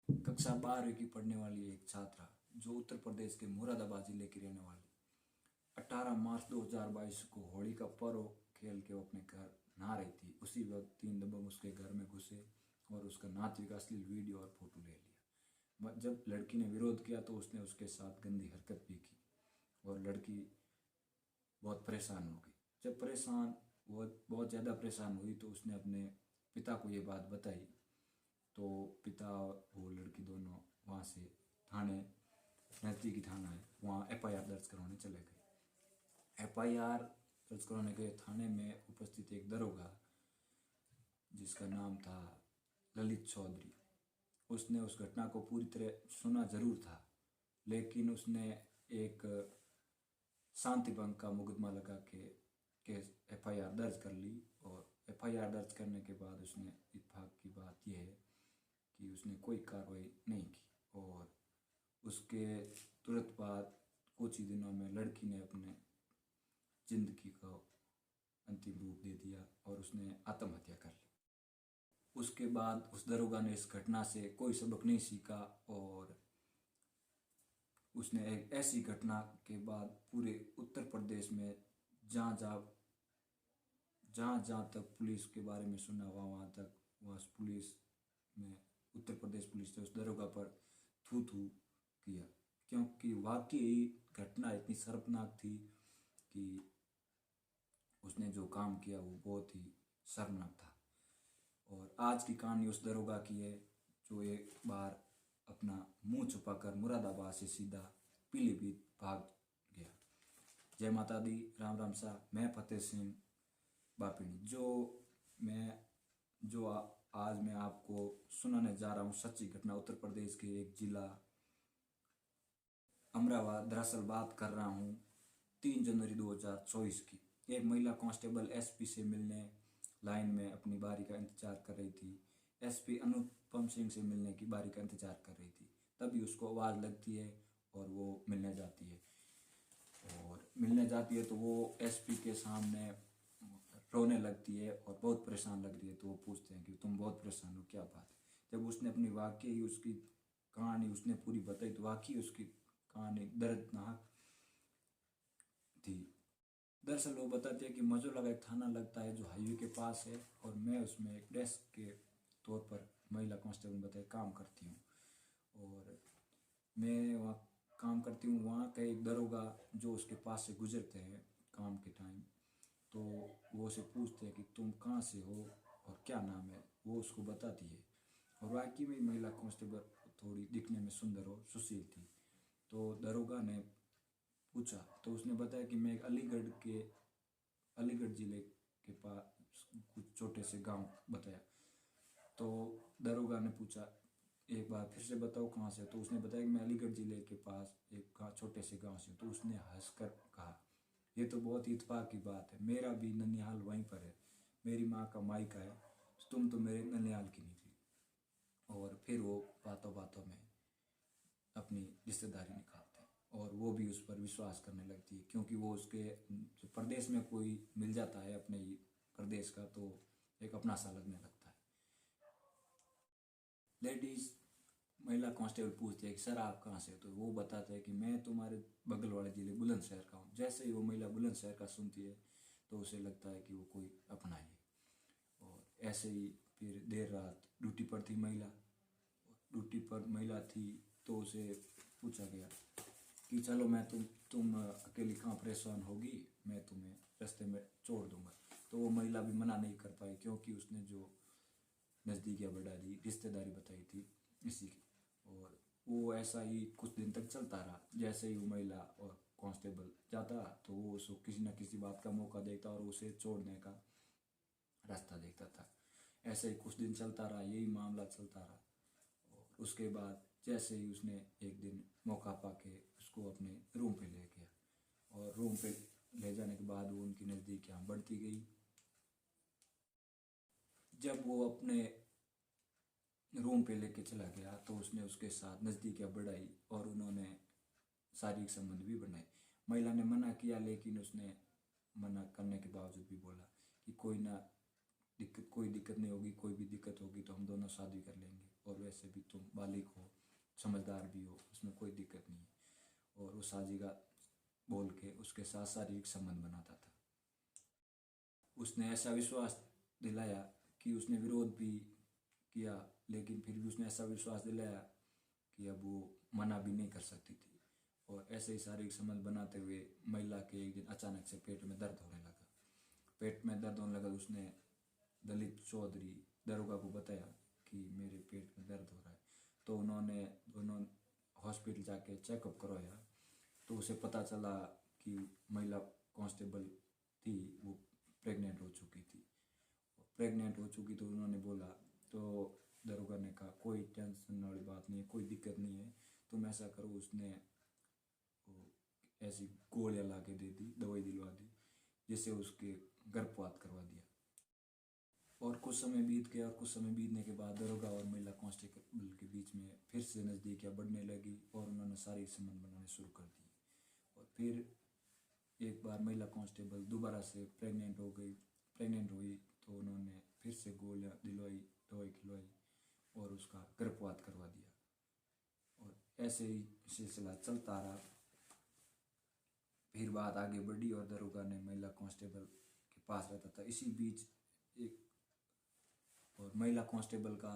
कक्षा 12वीं की पढ़ने वाली एक छात्रा जो उत्तर प्रदेश के मुरादाबाद जिले की रहने वाली 18 मार्च 2022 को होली का पर्व खेल के वो अपने घर नहा रही थी। उसी वक्त 3 दबंग उसके घर में घुसे और उसका नाचने का अश्लील वीडियो और फोटो ले लिया। जब लड़की ने विरोध किया तो उसने उसके साथ गंदी हरकत भी की और लड़की बहुत परेशान हो गई। जब वो बहुत ज़्यादा परेशान हुई तो उसने अपने पिता को ये बात बताई। तो पिता और वो लड़की दोनों वहाँ से थाने, नज़दीकी थाना है, वहाँ एफआईआर दर्ज करवाने चले गए। एफआईआर दर्ज करवाने गए थाने में उपस्थित एक दरोगा जिसका नाम था ललित चौधरी, उसने उस घटना को पूरी तरह सुना जरूर था, लेकिन उसने एक शांति भंग का मुकदमा लगा के केस एफआईआर दर्ज कर ली। और एफआईआर दर्ज करने के बाद उसने इत्तेफाक की बात यह है कि उसने कोई कार्रवाई नहीं की और उसके तुरंत बाद कुछ ही दिनों में लड़की ने अपने जिंदगी को अंतिम रूप दे दिया और उसने आत्महत्या कर ली। उसके बाद उस दरोगा ने इस घटना से कोई सबक नहीं सीखा और उसने एक ऐसी घटना के बाद पूरे उत्तर प्रदेश में जहाँ जहाँ तक पुलिस के बारे में सुना वहाँ तक वहाँ पुलिस में उत्तर प्रदेश पुलिस ने उस दरोगा पर थू थू किया, क्योंकि वाकई घटना इतनी शर्मनाक थी कि उसने जो काम किया वो बहुत ही शर्मनाक था। और आज की कहानी उस दरोगा की है जो एक बार अपना मुंह छुपाकर मुरादाबाद से सीधा पीलीभीत भाग गया। जय माता दी, राम राम सा। मैं फतेह सिंह बापिनी आज मैं आपको सुनाने जा रहा हूँ सच्ची घटना उत्तर प्रदेश के एक जिला अमरावती। दरअसल बात कर रहा हूँ 3 जनवरी 2024 की। एक महिला कांस्टेबल एसपी से मिलने लाइन में अपनी बारी का इंतजार कर रही थी। एसपी अनुपम सिंह से मिलने की बारी का इंतजार कर रही थी। तभी उसको आवाज़ लगती है और वो मिलने जाती है तो वो एसपी के सामने रोने लगती है और बहुत परेशान लग रही है। तो वो पूछते हैं कि तुम बहुत परेशान हो, क्या बात है। जब उसने अपनी वाकई उसकी कहानी उसने पूरी बताई तो वाकई उसकी कहानी दर्दनाक थी। दरअसल वो बताते हैं कि मजोला एक थाना लगता है जो हाईवे के पास है और मैं उसमें एक डेस्क के तौर पर महिला कांस्टेबल बताए काम करती हूँ और मैं वहाँ काम करती हूँ। वहाँ का एक दरोगा जो उसके पास से गुजरते हैं काम के टाइम, तो वो उसे पूछते हैं कि तुम कहाँ से हो और क्या नाम है। वो उसको बताती है और वाकई में महिला कांस्टेबल थोड़ी दिखने में सुंदर और सुशील थी। तो दरोगा ने पूछा तो उसने बताया कि मैं अलीगढ़ जिले के पास कुछ छोटे से गांव बताया। तो दरोगा ने पूछा एक बार फिर से बताओ कहाँ से। तो उसने बताया कि मैं अलीगढ़ जिले के पास एक छोटे से गांव से। तो उसने हंसकर कहा ये तो बहुत ही इत्तेफाक की बात है, मेरा भी ननिहाल वहीं पर है, मेरी माँ का मायका है, तुम तो मेरे ननिहाल की निकली। और फिर वो बातों बातों में अपनी रिश्तेदारी निकालते हैं और वो भी उस पर विश्वास करने लगती है, क्योंकि वो उसके प्रदेश में कोई मिल जाता है अपने ही प्रदेश का तो एक अपना सा लगने लगता है। लेडीज महिला कांस्टेबल पूछती है कि सर आप कहाँ से हो। तो वो बताते हैं कि मैं तुम्हारे बगल वाले जिले बुलंदशहर का हूँ। जैसे ही वो महिला बुलंदशहर का सुनती है तो उसे लगता है कि वो कोई अपना ही है। और ऐसे ही फिर देर रात ड्यूटी पर थी महिला थी तो उसे पूछा गया कि चलो मैं तुम अकेली कहाँ परेशान होगी, मैं तुम्हें रास्ते में छोड़ दूंगा। तो वो महिला भी मना नहीं कर पाई, क्योंकि उसने जो नज़दीकियाँ बढ़ा दी, रिश्तेदारी बताई थी इसी की। और वो ऐसा ही कुछ दिन तक चलता रहा। जैसे ही वो महिला और कांस्टेबल जाता तो वो उसको किसी न किसी बात का मौका देखता और उसे छोड़ने का रास्ता देखता था। ऐसे ही कुछ दिन चलता रहा, यही मामला चलता रहा। और उसके बाद जैसे ही उसने एक दिन मौका पाके उसको अपने रूम पे ले गया और रूम पे ले जाने के बाद वो उनकी नज़दीकियाँ बढ़ती गई। जब वो अपने रूम पे लेके चला गया तो उसने उसके साथ नज़दीकियाँ बढ़ाई और उन्होंने शारीरिक संबंध भी बनाए। महिला ने मना किया, लेकिन उसने मना करने के बावजूद भी बोला कि कोई दिक्कत नहीं होगी, कोई भी दिक्कत होगी तो हम दोनों शादी कर लेंगे। और वैसे भी तुम बालिग हो, समझदार भी हो, उसमें कोई दिक्कत नहीं है। और वो साजिगा बोल के उसके साथ शारीरिक संबंध बनाता था। उसने ऐसा विश्वास दिलाया कि उसने विरोध भी किया, लेकिन फिर भी उसने ऐसा विश्वास दिलाया कि अब वो मना भी नहीं कर सकती थी। और ऐसे ही शारीरिक संबंध बनाते हुए महिला के एक दिन अचानक से पेट में दर्द होने लगा। पेट में दर्द होने लगा, उसने दलित चौधरी दरोगा को बताया कि मेरे पेट में दर्द हो रहा है। तो उन्होंने दोनों हॉस्पिटल जाके चेकअप करवाया, तो उसे पता चला कि महिला कांस्टेबल थी वो प्रेग्नेंट हो चुकी थी। प्रेग्नेंट हो चुकी तो उन्होंने बोला, तो दरोगा ने कहा कोई टेंशन वाली बात नहीं है, कोई दिक्कत नहीं है, तुम ऐसा करो। उसने ऐसी गोलियां ला के दे दी, दवाई दिलवा दी, जिससे उसके गर्भपात करवा दिया। और कुछ समय बीत गया, और कुछ समय बीतने के बाद दरोगा और महिला कांस्टेबल के बीच में फिर से नज़दीकियाँ बढ़ने लगी और उन्होंने शारीरिक संबंध बनाने शुरू कर दिए। और फिर एक बार महिला कांस्टेबल दोबारा से प्रेग्नेंट हुई, तो उन्होंने फिर से गोलियां दिलवाई, दवाई खिलवाई और उसका गर्भपात करवा दिया। और ऐसे ही सिलसिला चलता रहा। फिर बात आगे बढ़ी और दरोगा ने महिला कांस्टेबल के पास रहता था। इसी बीच एक और महिला कांस्टेबल का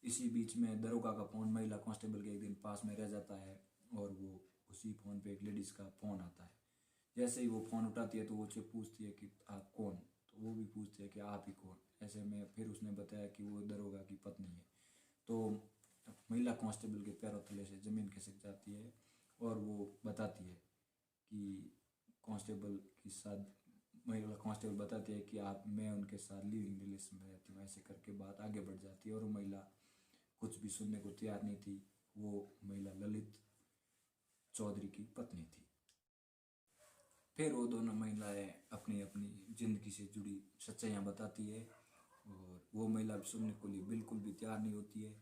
इसी बीच में दरोगा का फ़ोन महिला कांस्टेबल के एक दिन पास में रह जाता है और वो उसी फ़ोन पे एक लेडीज़ का फ़ोन आता है। जैसे ही वो फ़ोन उठाती है तो वो उससे पूछती है कि आप कौन, तो वो भी पूछती है कि आप ही कौन। ऐसे में फिर उसने बताया कि वो दरोगा की पत्नी है। तो महिला कांस्टेबल के पैरों तले से ज़मीन खिसक जाती है और वो बताती है कि महिला कांस्टेबल बताती है कि मैं उनके साथ लिविंग रिलेशन में रहती हूँ। ऐसे करके बात आगे बढ़ जाती है और वो महिला कुछ भी सुनने को तैयार नहीं थी। वो महिला ललित चौधरी की पत्नी थी। फिर वो दोनों महिलाएं अपनी अपनी जिंदगी से जुड़ी सच्चाइयाँ बताती है और वो महिला सुनने को लिए बिल्कुल भी तैयार नहीं होती है।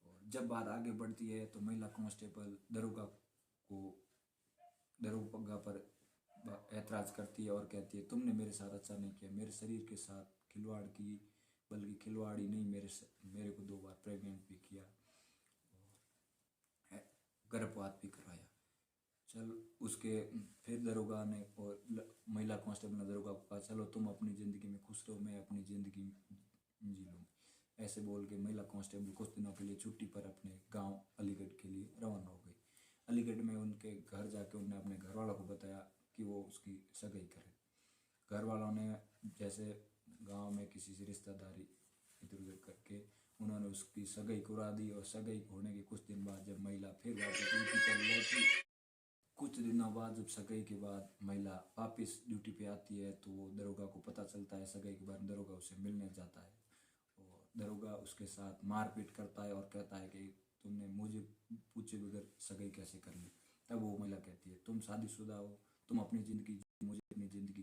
और जब बात आगे बढ़ती है तो महिला कांस्टेबल दरोगा पर ऐतराज करती है और कहती है तुमने मेरे साथ अच्छा नहीं किया, मेरे शरीर के साथ खिलवाड़ की, बल्कि खिलवाड़ ही नहीं, मेरे को 2 बार प्रेग्नेंट भी किया और गर्भपात भी करवाया। चल उसके फिर दरोगा ने और महिला कांस्टेबल ने दरोगा को कहा चलो तुम अपनी ज़िंदगी में खुश रहो, मैं अपनी ज़िंदगी जी लूँ। ऐसे बोल के महिला कांस्टेबल कुछ दिनों के लिए छुट्टी पर अपने गांव अलीगढ़ के लिए रवाना हो गई। अलीगढ़ में उनके घर जाके उन्होंने अपने घर वालों को बताया कि वो उसकी सगाई करे। घर वालों ने जैसे गांव में किसी से रिश्तेदारी इधर उधर करके उन्होंने उसकी सगाई करा दी। और सगाई होने के कुछ दिन बाद जब महिला फिर वापस ड्यूटी पर लौटी, कुछ दिनों बाद जब सगाई के बाद महिला वापस ड्यूटी पे आती है तो वो दरोगा को पता चलता है सगाई के बाद। दरोगा उसे मिलने जाता है और दरोगा उसके साथ मारपीट करता है और कहता है कि तुमने मुझे पूछे बगैर सगाई कैसे कर ली। तब वो महिला कहती है तुम शादीशुदा हो, तुम अपनी ज़िंदगी, मुझे अपनी ज़िंदगी।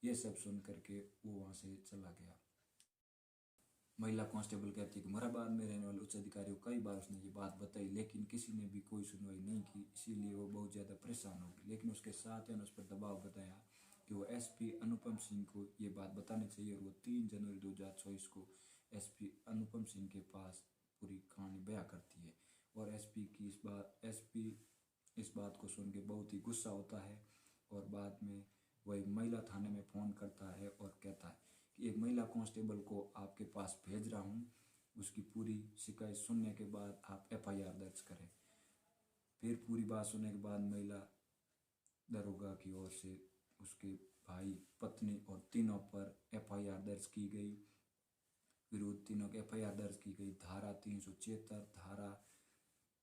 ये सब सुन करके वो वहाँ से चला गया। महिला कांस्टेबल कहती है कि मुरादाबाद में रहने वाले उच्च अधिकारी को कई बार उसने ये बात बताई, लेकिन किसी ने भी कोई सुनवाई नहीं की। इसीलिए वो बहुत ज़्यादा परेशान हो गई। लेकिन उसके साथ ने उस पर दबाव बताया कि वो एसपी अनुपम सिंह को ये बात बतानी चाहिए। और वो 3 जनवरी 2024 को एसपी अनुपम सिंह के पास पूरी कहानी बयां करती है। और एसपी इस बात को सुन के बहुत ही गुस्सा होता है और बाद में वही महिला थाने में फ़ोन करता है और कहता है कि एक महिला कांस्टेबल को आपके पास भेज रहा हूँ, उसकी पूरी शिकायत सुनने के बाद आप एफआईआर दर्ज करें। फिर पूरी बात सुनने के बाद महिला दरोगा की ओर से उसके भाई, पत्नी और तीनों पर एफआईआर दर्ज की गई। विरुद्ध तीनों की एफआईआर दर्ज की गई। धारा 376, धारा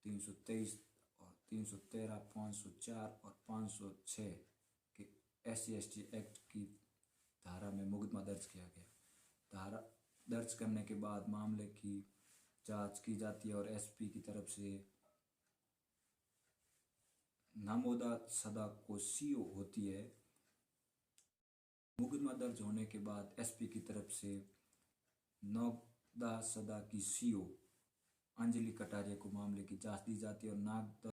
323 और 313, 504 और 506 के SC/ST एक्ट की धारा में मुकदमा दर्ज किया गया। धारा दर्ज करने के बाद मामले की जांच की जाती है और SP की तरफ से नामोदा सदा को CO होती है। मुकदमा दर्ज होने के बाद SP की तरफ से नामोदा सदा की CO अंजलि कटारिया को मामले की जांच दी जाती है और नामदा